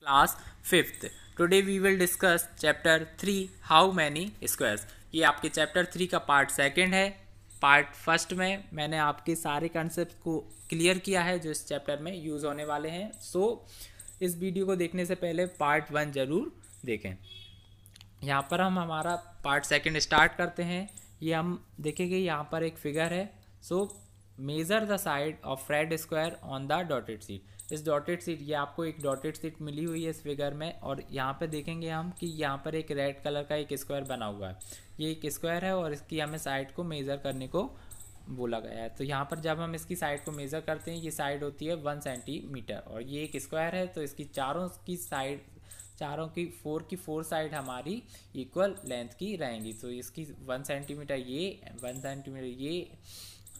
Class fifth. Today we will discuss chapter 3 how many squares. ये आपके chapter 3 का part second है। Part first में मैंने आपके सारे कॉन्सेप्ट को क्लियर किया है जो इस चैप्टर में यूज़ होने वाले हैं। इस वीडियो को देखने से पहले पार्ट 1 ज़रूर देखें। यहाँ पर हम हमारा पार्ट सेकंड स्टार्ट करते हैं। ये हम देखेंगे, यहाँ पर एक फिगर है। Measure the side of red square on the dotted seat. इस डॉटेड सीट, ये आपको एक डॉटेड सीट मिली हुई है इस फिगर में, और यहाँ पे देखेंगे हम कि यहाँ पर एक रेड कलर का एक स्क्वायर बना हुआ है। ये एक स्क्वायर है और इसकी हमें साइड को मेज़र करने को बोला गया है। तो यहाँ पर जब हम इसकी साइड को मेज़र करते हैं, ये साइड होती है 1 सेंटीमीटर, और ये एक स्क्वायर है तो इसकी चारों की फोर साइड हमारी इक्वल लेंथ की रहेंगी। तो इसकी 1 सेंटीमीटर ये, 1 सेंटीमीटर ये,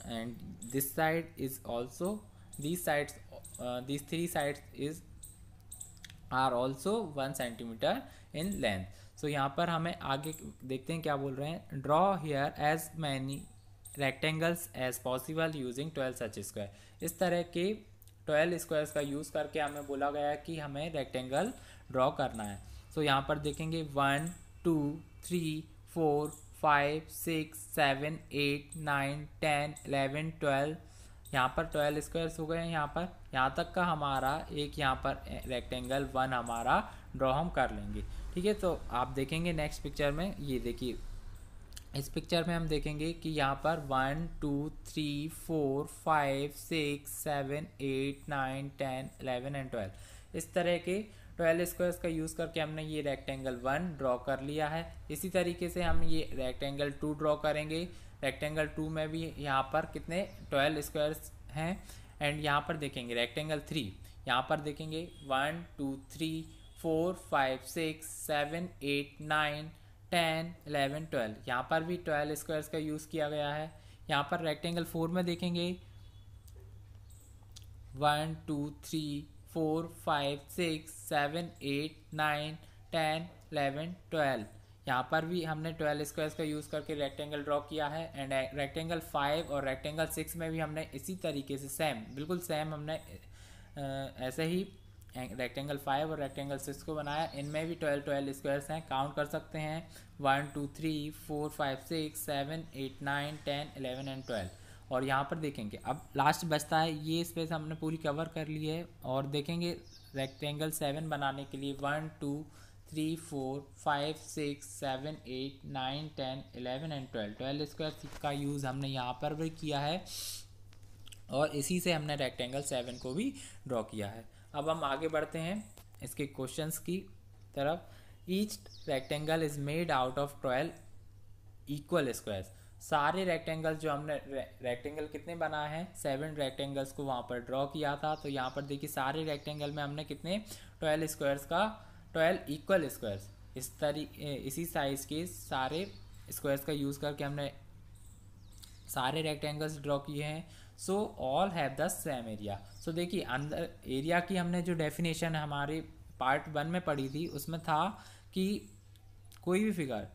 and this side is also, these three sides are also 1 centimetre in length. So यहाँ पर हमें आगे देखते हैं क्या बोल रहे हैं। Draw here as many rectangles as possible using 12 such square. इस तरह के 12 स्क्वायर्स का यूज़ करके हमें बोला गया है कि हमें रेक्टेंगल ड्रॉ करना है। सो यहाँ पर देखेंगे 1 2 3 4 5 6 7 8 9 10 11 12। यहाँ पर 12 स्क्वायर्स हो गए हैं। यहाँ तक का हमारा एक यहाँ पर रेक्टेंगल 1 हमारा ड्रॉ हम कर लेंगे। ठीक है, तो आप देखेंगे नेक्स्ट पिक्चर में, ये देखिए इस पिक्चर में हम देखेंगे कि यहाँ पर 1 2 3 4 5 6 7 8 9 10 11 एंड 12। इस तरह के 12 स्क्वायर्स का यूज़ करके हमने ये रेक्टेंगल 1 ड्रॉ कर लिया है। इसी तरीके से हम ये रेक्टेंगल 2 ड्रॉ करेंगे। रेक्टेंगल 2 में भी यहाँ पर कितने 12 स्क्वायर्स हैं। एंड यहाँ पर देखेंगे रेक्टेंगल 3, यहाँ पर देखेंगे 1 2 3 4 5 6 7 8 9 10 11 12। यहाँ पर भी 12 स्क्वायर्स का यूज़ किया गया है। यहाँ पर रेक्टेंगल 4 में देखेंगे 1 2 3 4 5 6 7 8 9 10 11 12। यहाँ पर भी हमने 12 स्क्वायर्स का यूज़ करके रेक्टेंगल ड्रॉ किया है। एंड रेक्टेंगल 5 और रेक्टेंगल 6 में भी हमने इसी तरीके से बिल्कुल सेम हमने ऐसे ही रेक्टेंगल 5 और रेक्टेंगल 6 को बनाया। इनमें भी 12 स्क्वायर्स हैं, काउंट कर सकते हैं 1 2 3 4 5 6 7 8 9 10 11 एंड 12। और यहाँ पर देखेंगे अब लास्ट बचता है, ये स्पेस हमने पूरी कवर कर ली है। और देखेंगे रेक्टेंगल 7 बनाने के लिए 1 2 3 4 5 6 7 8 9 10 11 एंड 12 स्क्वायर का यूज़ हमने यहाँ पर भी किया है, और इसी से हमने रेक्टेंगल 7 को भी ड्रॉ किया है। अब हम आगे बढ़ते हैं इसके क्वेश्चंस की तरफ। Each rectangle is made out of 12 equal squares. सारे रेक्टेंगल्स जो हमने रेक्टेंगल कितने बनाए हैं, 7 रेक्टेंगल्स को वहाँ पर ड्रॉ किया था। तो यहाँ पर देखिए सारे रेक्टेंगल में हमने कितने 12 स्क्वायर्स का 12 इक्वल स्क्वायर्स इसी साइज के सारे स्क्वायर्स का यूज़ करके हमने सारे रेक्टेंगल्स ड्रॉ किए हैं। So all have the same area. So देखिए अंदर एरिया की हमने जो डेफिनेशन हमारे पार्ट 1 में पढ़ी थी, उसमें था कि कोई भी फिगर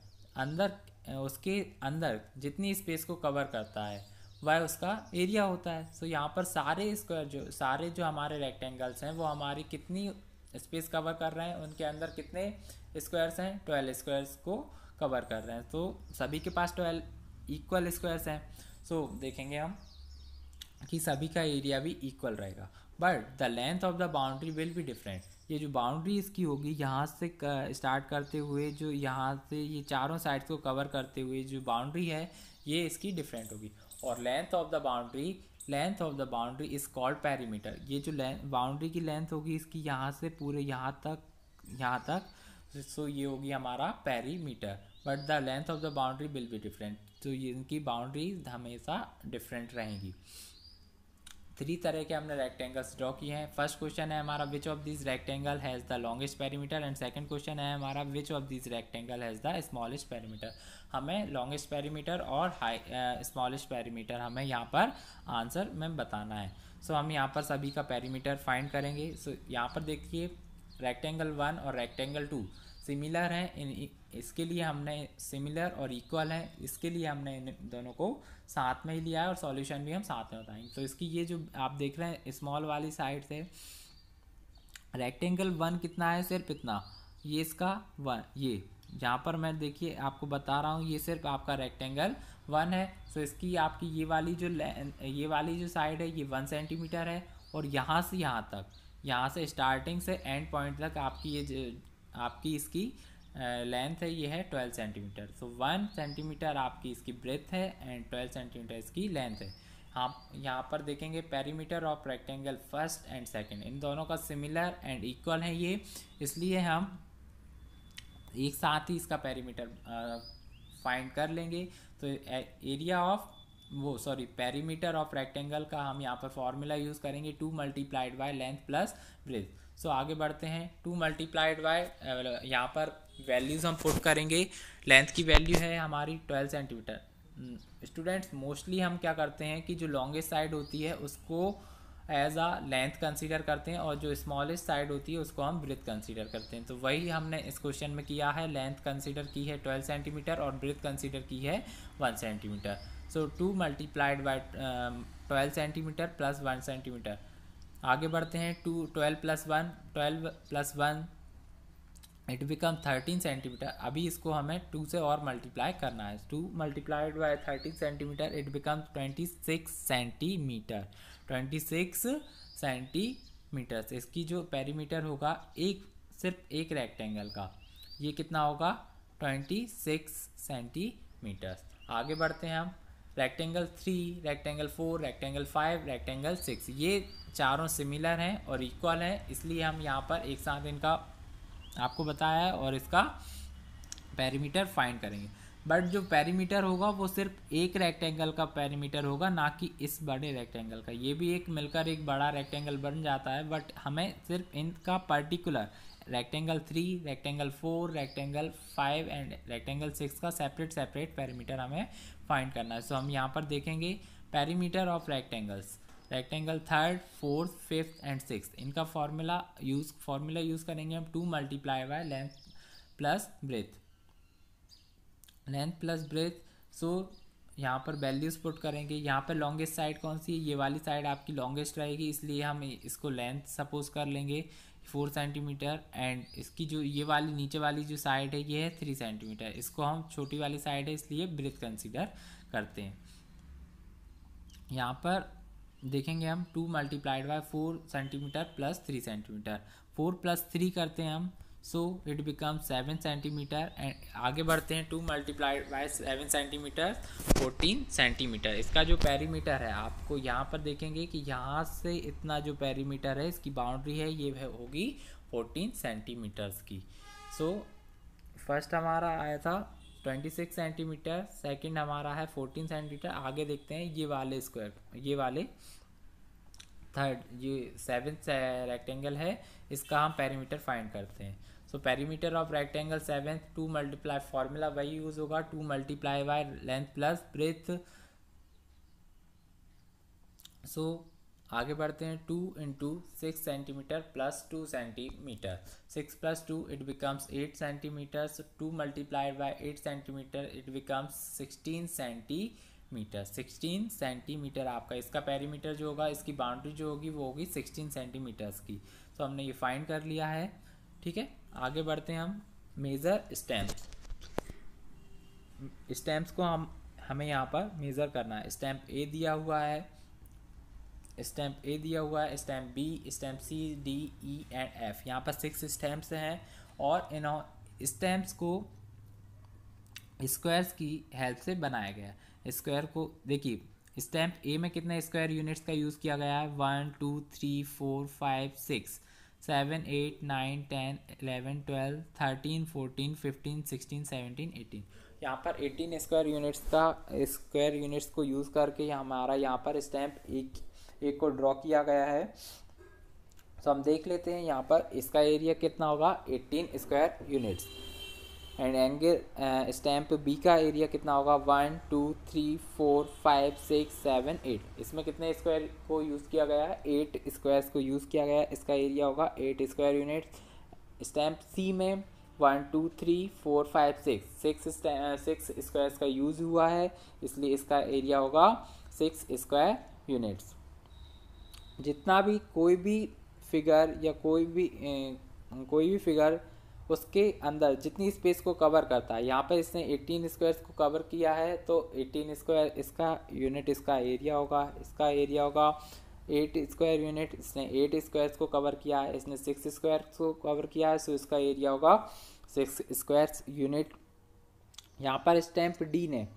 उसके अंदर जितनी स्पेस को कवर करता है वह उसका एरिया होता है। सो यहाँ पर सारे जो हमारे रेक्टेंगल्स हैं वो हमारी कितनी स्पेस कवर कर रहे हैं, उनके अंदर कितने स्क्वायर्स हैं, 12 स्क्वायर्स को कवर कर रहे हैं। तो सभी के पास 12 इक्वल स्क्वायर्स हैं। सो देखेंगे हम कि सभी का एरिया भी इक्वल रहेगा, but the length of the boundary will be different. ये जो बाउंड्री इसकी होगी, यहाँ से स्टार्ट करते हुए जो यहाँ से ये चारों साइड्स को कवर करते हुए जो बाउंड्री है, ये इसकी डिफरेंट होगी। और length of the boundary is called perimeter. ये जो बाउंड्री की लेंथ होगी इसकी यहाँ से पूरे यहाँ तक, सो ये होगी हमारा perimeter. But the length of the boundary will be different. तो ये इनकी बाउंड्री हमेशा डिफरेंट रहेंगी। 3 तरह के हमने रेक्टेंगल्स ड्रॉ किए हैं। फर्स्ट क्वेश्चन है हमारा which of this rectangle has the longest perimeter, and second question है हमारा which of this rectangle has the smallest perimeter. हमें लॉन्गेस्ट पेरीमीटर और स्मॉलेस्ट पेरीमीटर हमें यहाँ पर आंसर में बताना है। सो हम यहाँ पर सभी का पेरीमीटर फाइंड करेंगे। सो यहाँ पर देखिए रेक्टेंगल 1 और रेक्टेंगल 2 सिमिलर हैं। इसके लिए हमने सिमिलर और इक्वल है, इसके लिए हमने इन दोनों को साथ में ही लिया है, और सॉल्यूशन भी हम साथ में बताएंगे। तो इसकी ये जो आप देख रहे हैं स्मॉल वाली साइड से रेक्टेंगल 1 कितना है, सिर्फ इतना, ये इसका 1, ये जहाँ पर मैं देखिए आपको बता रहा हूँ ये सिर्फ आपका रेक्टेंगल 1 है। सो इसकी आपकी ये वाली जो साइड है ये 1 सेंटीमीटर है, और यहाँ से यहाँ तक, यहाँ से स्टार्टिंग से एंड पॉइंट तक आपकी आपकी इसकी लेंथ है, ये है 12 सेंटीमीटर। सो 1 सेंटीमीटर आपकी इसकी ब्रेथ है एंड 12 सेंटीमीटर इसकी लेंथ है। आप यहाँ पर देखेंगे perimeter of rectangle first and second, इन दोनों का सिमिलर एंड इक्वल है ये, इसलिए हम एक साथ ही इसका पेरीमीटर फाइंड कर लेंगे। तो area of perimeter of rectangle का हम यहाँ पर फॉर्मूला यूज़ करेंगे 2 multiplied by length plus breadth. So आगे बढ़ते हैं, 2 मल्टीप्लाइड बाय यहाँ पर वैल्यूज़ हम पुट करेंगे। लेंथ की वैल्यू है हमारी 12 सेंटीमीटर। स्टूडेंट्स मोस्टली हम क्या करते हैं कि जो लॉन्गेस्ट साइड होती है उसको एज आ लेंथ कंसीडर करते हैं, और जो स्मॉलेस्ट साइड होती है उसको हम ब्रेथ कंसीडर करते हैं। तो वही हमने इस क्वेश्चन में किया है, लेंथ कंसीडर की है 12 सेंटीमीटर और ब्रेथ कंसीडर की है 1 सेंटीमीटर। सो 2 multiplied bye 12 centimetre plus 1 centimetre. आगे बढ़ते हैं, 12 प्लस 1 इट बिकम 13 सेंटीमीटर। अभी इसको हमें 2 से और मल्टीप्लाई करना है। 2 multiplied bye 13 centimetre it become 26 centimetre. 26 centimetre इसकी जो पेरीमीटर होगा सिर्फ एक रेक्टेंगल का, ये कितना होगा 26 सेंटीमीटर। आगे बढ़ते हैं हम, रेक्टेंगल 3, रेक्टेंगल 4, रेक्टेंगल 5, रेक्टेंगल 6, ये चारों सिमिलर हैं और इक्वल हैं, इसलिए हम यहाँ पर एक साथ इनका आपको बताया है और इसका पेरीमीटर फाइंड करेंगे। बट जो पेरीमीटर होगा वो सिर्फ एक रेक्टेंगल का पेरीमीटर होगा, ना कि इस बड़े रेक्टेंगल का। ये भी एक मिलकर एक बड़ा रेक्टेंगल बन जाता है, बट हमें सिर्फ इनका particular rectangle 3, rectangle 4, rectangle 5 and rectangle 6 का सेपरेट पेरीमीटर हमें फाइंड करना है। सो हम यहाँ पर देखेंगे perimeter of rectangles, rectangle 3rd, 4th, 5th and 6th, इनका फार्मूला यूज़ करेंगे हम 2 multiply by length plus breadth, length plus breadth. So यहाँ पर वैल्यूज़ पुट करेंगे। यहाँ पर लॉन्गेस्ट साइड कौन सी है, ये वाली साइड आपकी लॉन्गेस्ट रहेगी, इसलिए हम इसको लेंथ सपोज कर लेंगे 4 सेंटीमीटर, एंड इसकी जो ये वाली नीचे वाली जो साइड है ये है 3 सेंटीमीटर, इसको हम छोटी वाली साइड है इसलिए ब्रेथ कंसीडर करते हैं। यहाँ पर देखेंगे हम 2 multiplied bye 4 centimetre plus 3 centimetre, 4 plus 3 करते हैं हम, so it become 7 centimetre. And आगे बढ़ते हैं, 2 मल्टीप्लाइड बाय 7 सेंटीमीटर 14 सेंटीमीटर। इसका जो पेरीमीटर है आपको यहाँ पर देखेंगे कि यहाँ से इतना जो पेरीमीटर है इसकी बाउंड्री है ये होगी 14 सेंटीमीटर्स की। सो फर्स्ट हमारा आया था 26 सेंटीमीटर, सेकंड हमारा है 14 सेंटीमीटर। आगे देखते हैं ये वाले थर्ड ये 7th रेक्टेंगल है, इसका हम पेरीमीटर फाइंड करते हैं। So perimeter of rectangle 7th, 2 multiply, formula वही यूज़ होगा 2 multiply by length plus breadth. So आगे बढ़ते हैं, 2 into 6 centimetre plus 2 centimetre, 6 plus 2 it becomes 8 centimetre. 2 multiplied by 8 centimetre it becomes 16 centimetre. 16 centimetre आपका इसका perimeter जो होगा, इसकी बाउंड्री जो होगी वो होगी 16 सेंटीमीटर्स की। तो हमने ये फाइंड कर लिया है, ठीक है। आगे बढ़ते हैं हम, मेज़र स्टैम्प्स। स्टैम्प्स को हमें यहाँ पर मेज़र करना है। स्टैम्प ए दिया हुआ है, stamp B, stamp C, D, E and F. यहाँ पर 6 स्टैम्प्स हैं और इन स्टैम्प्स को स्क्वायर्स की हेल्प से बनाया गया है। स्क्वायर को देखिए, स्टैम्प ए में कितने स्क्वायर यूनिट्स का यूज़ किया गया है, 1 2 3 4 5 6 7 8 9 10 11 12 13 14 15 16 17 18। यहाँ पर 18 स्क्वायर यूनिट्स को यूज़ करके हमारा यहाँ पर स्टैम्प एक को ड्रॉ किया गया है। तो हम देख लेते हैं यहाँ पर इसका एरिया कितना होगा, 18 square units. And angle stamp B का एरिया कितना होगा, 1 2 3 4 5 6 7 8। इसमें कितने स्क्वायर को यूज़ किया गया है, 8 स्क्वायर्स को यूज़ किया गया है, इसका एरिया होगा 8 स्क्वायर यूनिट्स। स्टैम्प सी में 1 2 3 4 5 6 स्क्वायर्स का यूज़ हुआ है, इसलिए इसका एरिया होगा 6 स्क्वायर यूनिट्स। जितना भी कोई भी फिगर या कोई भी फिगर उसके अंदर जितनी स्पेस को कवर करता है, यहाँ पर इसने 18 स्क्वायर्स को कवर किया है, तो 18 स्क्वायर इसका यूनिट इसका एरिया होगा, इसका एरिया होगा 8 स्क्वायर यूनिट। इसने 8 स्क्वायर्स को कवर किया है, इसने 6 स्क्वायर्स को कवर किया है, सो इसका एरिया होगा 6 स्क्वायर्स यूनिट। यहाँ पर स्टैम्प डी ने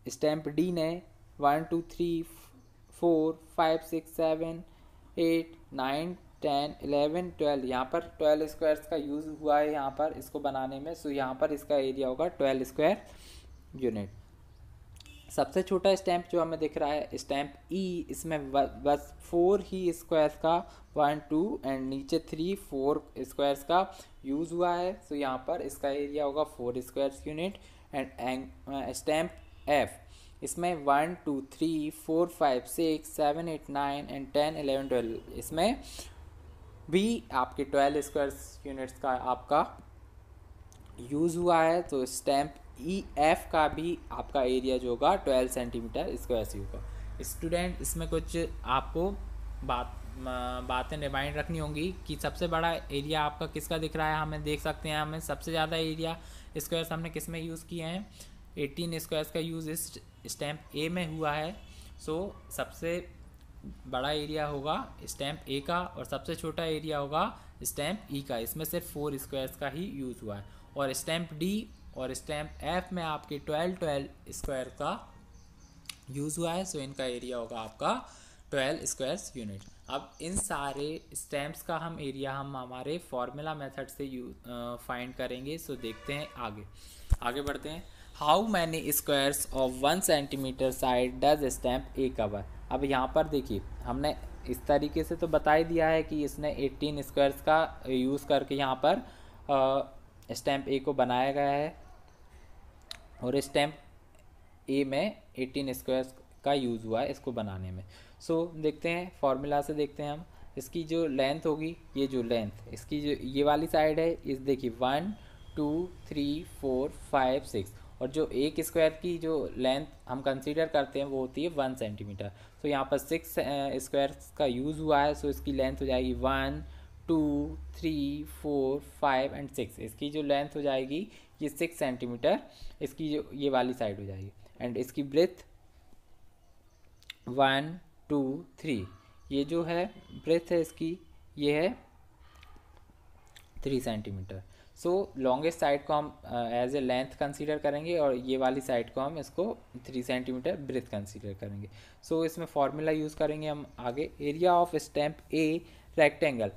स्टैम्प डी ने 1 2 3 4 5 6 7 8 9 10 11 12 यहाँ पर 12 स्क्वायर्स का यूज़ हुआ है यहाँ पर इसको बनाने में। सो यहाँ पर इसका एरिया होगा 12 स्क्वायर यूनिट। सबसे छोटा स्टैम्प जो हमें दिख रहा है स्टैम्प ई, इसमें बस 4 ही स्क्वायर्स का 1 2 एंड नीचे 3 4 स्क्वायर्स का यूज़ हुआ है। सो यहाँ पर इसका एरिया होगा 4 squares unit. And stamp F, इसमें 1 2 3 4 5 6 7 8 9 एंड 10 11 12 इसमें भी आपके 12 स्क्वायर्स यूनिट्स का आपका यूज़ हुआ है। तो स्टैम्प ई एफ का भी आपका एरिया जो होगा 12 सेंटीमीटर स्क्वायर से होगा। स्टूडेंट, इसमें कुछ आपको बातें रिमाइंड रखनी होंगी कि सबसे बड़ा एरिया आपका किसका दिख रहा है। हमें देख सकते हैं, हमें सबसे ज़्यादा एरिया स्क्वायर्स हमने किस में यूज़ किए हैं, 18 स्क्वायर्स का यूज़ इस स्टैम्प ए में हुआ है। सो सबसे बड़ा एरिया होगा स्टैम्प ए का और सबसे छोटा एरिया होगा स्टैम्प ई का। इसमें सिर्फ 4 स्क्वायर्स का ही यूज़ हुआ है। और स्टैम्प डी और स्टैम्प एफ में आपके 12 स्क्वायर का यूज़ हुआ है। सो इनका एरिया होगा आपका 12 स्क्वायर्स यूनिट। अब इन सारे स्टैम्प्स का हम एरिया हमारे फॉर्मूला मेथड से फाइंड करेंगे। सो देखते हैं, आगे बढ़ते हैं। How many squares of 1 centimetre side does stamp A cover. अब यहाँ पर देखिए, हमने इस तरीके से तो बता ही दिया है कि इसने 18 स्क्वायर्स का यूज़ करके यहाँ पर स्टैम्प ए को बनाया गया है और स्टैम्प ए में 18 स्क्वायर्स का यूज़ हुआ है इसको बनाने में। सो देखते हैं, फॉर्मूला से देखते हैं हम। इसकी जो लेंथ होगी, ये जो लेंथ इसकी जो ये वाली साइड है, इस देखिए 1 2 3 4 5 6, और जो एक स्क्वायर की जो लेंथ हम कंसीडर करते हैं वो होती है 1 सेंटीमीटर। तो यहाँ पर 6 स्क्वायर्स का यूज़ हुआ है। सो इसकी लेंथ हो जाएगी 1 2 3 4 5 एंड 6। इसकी जो लेंथ हो जाएगी ये 6 सेंटीमीटर, इसकी जो ये वाली साइड हो जाएगी। एंड इसकी ब्रेथ 1 2 3, ये जो है ब्रेथ है इसकी, ये है 3 सेंटीमीटर। सो लॉन्गेस्ट साइड को हम एज ए लेंथ कंसीडर करेंगे और ये वाली साइड को हम इसको 3 सेंटीमीटर ब्रेथ कंसीडर करेंगे। सो इसमें फॉर्मूला यूज़ करेंगे हम आगे। Area of stamp a rectangle,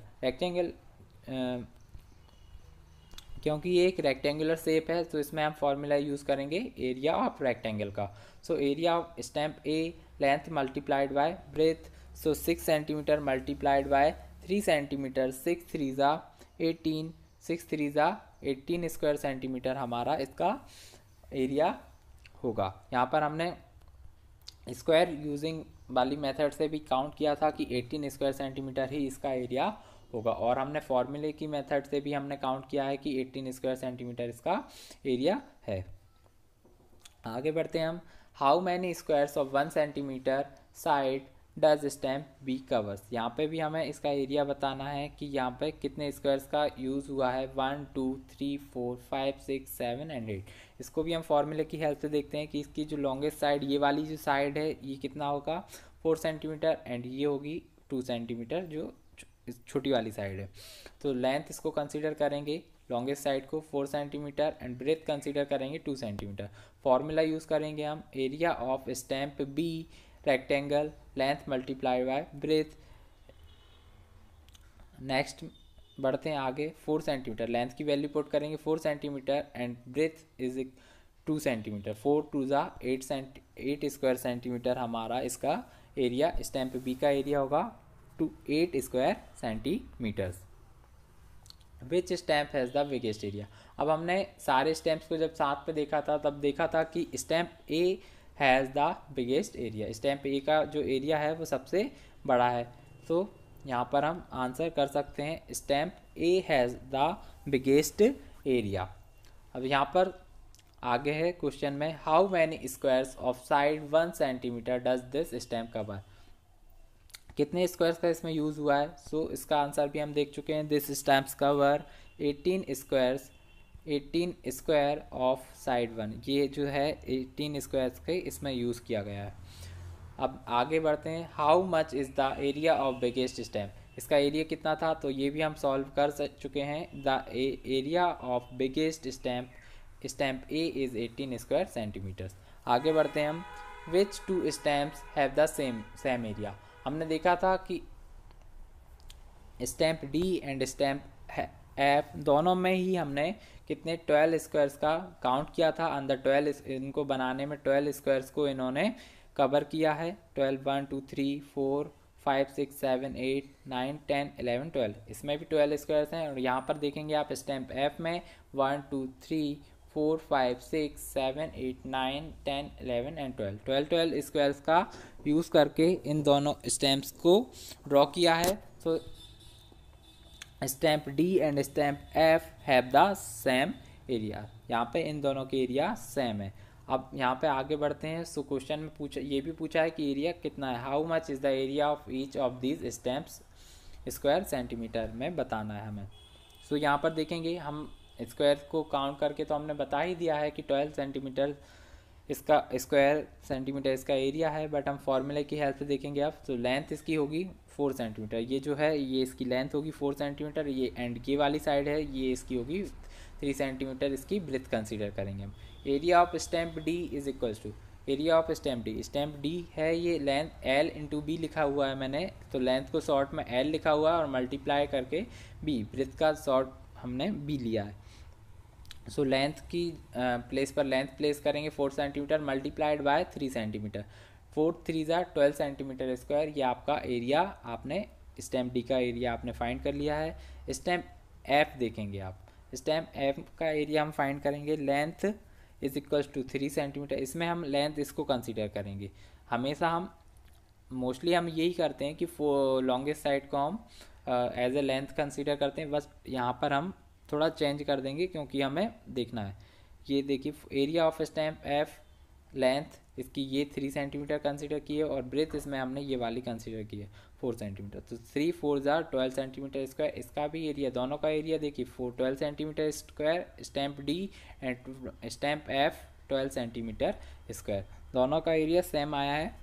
क्योंकि ये एक रेक्टेंगुलर शेप है तो इसमें हम फॉर्मूला यूज़ करेंगे एरिया ऑफ रेक्टेंगल का। सो area of stamp A length multiplied by breath, so 6 centimetre multiplied bye 3 centimetre, 6 3 ज़ा 18, 6 3 ज़ा 18 स्क्वायर सेंटीमीटर हमारा इसका एरिया होगा। यहाँ पर हमने स्क्वायर यूजिंग वाली मेथड से भी काउंट किया था कि 18 स्क्वायर सेंटीमीटर ही इसका एरिया होगा, और हमने फॉर्मूले की मेथड से भी हमने काउंट किया है कि 18 स्क्वायर सेंटीमीटर इसका एरिया है। आगे बढ़ते हैं हम। How many squares of 1 centimetre side does stamp B covers. यहाँ पे भी हमें इसका एरिया बताना है कि यहाँ पे कितने स्क्वायर्स का यूज़ हुआ है, 1 2 3 4 5 6 7 एंड 8। इसको भी हम फॉर्मूले की हेल्प से देखते हैं कि इसकी जो लॉन्गेस्ट साइड, ये वाली जो साइड है ये कितना होगा 4 सेंटीमीटर एंड ये होगी 2 सेंटीमीटर जो छोटी वाली साइड है। तो लेंथ इसको कंसीडर करेंगे लॉन्गेस्ट साइड को 4 सेंटीमीटर एंड ब्रेथ कंसीडर करेंगे 2 सेंटीमीटर। फॉर्मूला यूज़ करेंगे हम area of stamp B rectangle length multiply by breadth. Next बढ़ते हैं आगे। 4 सेंटीमीटर लेंथ की वैल्यू पुट करेंगे 4 centimetre and breadth is 2 centimetre, 4 2 ज़ा 8 स्क्वायर सेंटीमीटर हमारा इसका एरिया स्टैम्प बी का एरिया होगा 8 square centimetres. Which stamp has the biggest area. अब हमने सारे स्टैम्प्स को जब साथ पे देखा था तब देखा था कि stamp A has the biggest area, stamp A का जो एरिया है वो सबसे बड़ा है। तो यहाँ पर हम आंसर कर सकते हैं stamp A has the biggest area. अब यहाँ पर आगे है क्वेश्चन में, how many squares of side 1 centimetre does this stamp cover. कितने स्क्वायर्स का इसमें यूज़ हुआ है। सो इसका आंसर भी हम देख चुके हैं। This stamps cover 18 squares, 18 square of side 1। ये जो है 18 स्क्वायर्स के इसमें यूज़ किया गया है। अब आगे बढ़ते हैं। How much is the area of biggest stamp. इसका एरिया कितना था, तो ये भी हम सॉल्व कर चुके हैं। The area of biggest stamp A is 18 square centimetres. आगे बढ़ते हैं हम। Which two stamps have the same area. हमने देखा था कि stamp D and stamp F दोनों में ही हमने कितने 12 स्क्वायर्स का काउंट किया था। अंदर 12 इनको बनाने में 12 स्क्वायर्स को इन्होंने कवर किया है। 12 1 2 3 4 5 6 7 8 9 10 11 12, इसमें भी 12 स्क्वायर्स हैं। और यहाँ पर देखेंगे आप स्टैम्प एफ में 1 2 3 4 5 6 7 8 9 10 11 एंड 12 स्क्वायर्स का यूज़ करके इन दोनों स्टैम्प्स को ड्रॉ किया है। So stamp D and stamp F have the same area. यहाँ पे इन दोनों के एरिया सेम है। अब यहाँ पे आगे बढ़ते हैं। सो क्वेश्चन में ये भी पूछा है कि एरिया कितना है। How much is the area of each of these stamps square centimetre में बताना है हमें। सो यहाँ पर देखेंगे हम स्क्वायर को काउंट करके तो हमने बता ही दिया है कि 12 सेंटीमीटर इसका स्क्वायर सेंटीमीटर इसका एरिया है। बट हम फॉर्मूले की हेल्प से देखेंगे अब। तो लेंथ इसकी होगी 4 सेंटीमीटर। ये जो है ये इसकी लेंथ होगी 4 सेंटीमीटर। ये एंड ये वाली साइड है ये इसकी होगी 3 सेंटीमीटर इसकी ब्रेथ कंसीडर करेंगे हम। Area of stamp D is equals to area of stamp D. Stamp D है ये लेंथ एल इंटू बी लिखा हुआ है मैंने, तो लेंथ को शॉर्ट में एल लिखा हुआ है और मल्टीप्लाई करके बी, ब्रेथ का शॉर्ट हमने बी लिया है। सो लेंथ की प्लेस पर लेंथ प्लेस करेंगे 4 सेंटीमीटर मल्टीप्लाइड बाय 3 सेंटीमीटर। 4 3 ज़ा 12 सेंटीमीटर स्क्वायर। ये आपका एरिया आपने स्टैम्प डी का एरिया आपने फाइंड कर लिया है। स्टैम्प एफ देखेंगे आप। स्टैम्प एफ का एरिया हम फाइंड करेंगे। Length is equals to 3 centimetre. इसमें हम लेंथ इसको कंसीडर करेंगे। हमेशा हम मोस्टली हम यही करते हैं कि लॉन्गेस्ट साइड को हम एज ए लेंथ कंसीडर करते हैं। बस यहाँ पर हम थोड़ा चेंज कर देंगे क्योंकि हमें देखना है। ये देखिए area of stamp F, length इसकी ये 3 सेंटीमीटर कंसीडर की है और ब्रेथ इसमें हमने ये वाली कंसीडर की है 4 सेंटीमीटर। तो 3 4 ज़ा 12 सेंटीमीटर स्क्वायर। इसका भी एरिया, दोनों का एरिया देखिए 12 centimetre square stamp D and stamp F 12 centimetre square. दोनों का एरिया सेम आया है।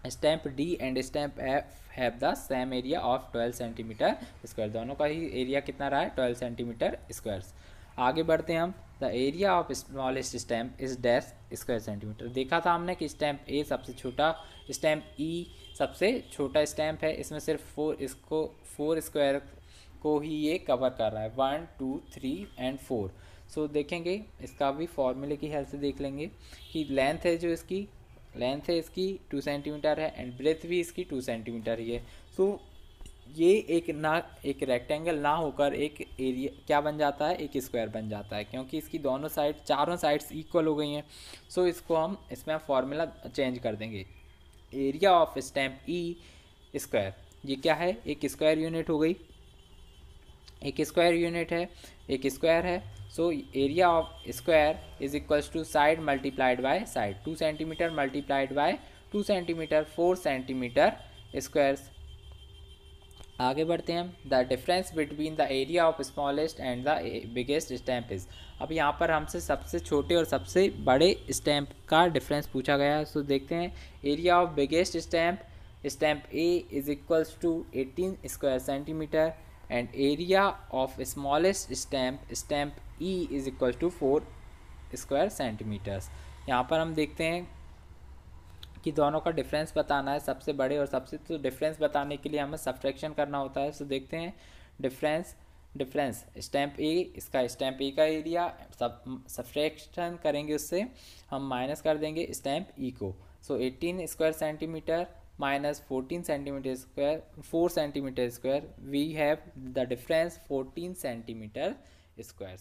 Stamp D and stamp F have the same area of 12 centimetre square. दोनों का ही एरिया कितना रहा है 12 सेंटीमीटर स्क्वायर्स। आगे बढ़ते हैं हम। The area of smallest stamp is dash square centimetre. देखा था हमने कि स्टैम्प ए सबसे छोटा, स्टैम्प ई सबसे छोटा स्टैम्प है। इसमें सिर्फ 4 स्क्वायर को ही ये कवर कर रहा है, 1 2 3 एंड 4। सो देखेंगे इसका भी फॉर्मूले की हेल्प से देख लेंगे कि लेंथ है जो इसकी, लेंथ है इसकी 2 सेंटीमीटर है एंड ब्रेथ भी इसकी 2 सेंटीमीटर ही है। सो ये एक रेक्टेंगल ना होकर एक एरिया क्या बन जाता है, एक स्क्वायर बन जाता है, क्योंकि इसकी दोनों साइड चारों साइड्स इक्वल हो गई हैं। सो इसको हम इसमें फॉर्मूला चेंज कर देंगे। Area of stamp E square, ये क्या है, एक स्क्वायर यूनिट हो गई, एक स्क्वायर यूनिट है, एक स्क्वायर है। So area of square is equals to side multiplied by side. 2 centimetre multiplied by 2 centimetre 4 centimetre squares. आगे बढ़ते हैं हम। The difference between the area of smallest and the biggest stamp is. अब यहाँ पर हमसे सबसे छोटे और सबसे बड़े स्टैम्प का डिफरेंस पूछा गया है। सो देखते हैं। Area of biggest stamp A is equals to 18 square centimetre and area of smallest stamp E is equal to 4 square centimetres. यहाँ पर हम देखते हैं कि दोनों का डिफरेंस बताना है, सबसे बड़े और सबसे, तो डिफरेंस बताने के लिए हमें सब्ट्रैक्शन करना होता है। सो देखते हैं डिफरेंस स्टैम्प ए, इसका स्टैम्प ए का एरिया सब्ट्रैक्शन करेंगे, उससे हम माइनस कर देंगे स्टैम्प ई को। So 18 square centimetre minus 14 centimetre square 4 centimetre square, we have the difference 14 centimetre square.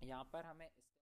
यहाँ पर हमें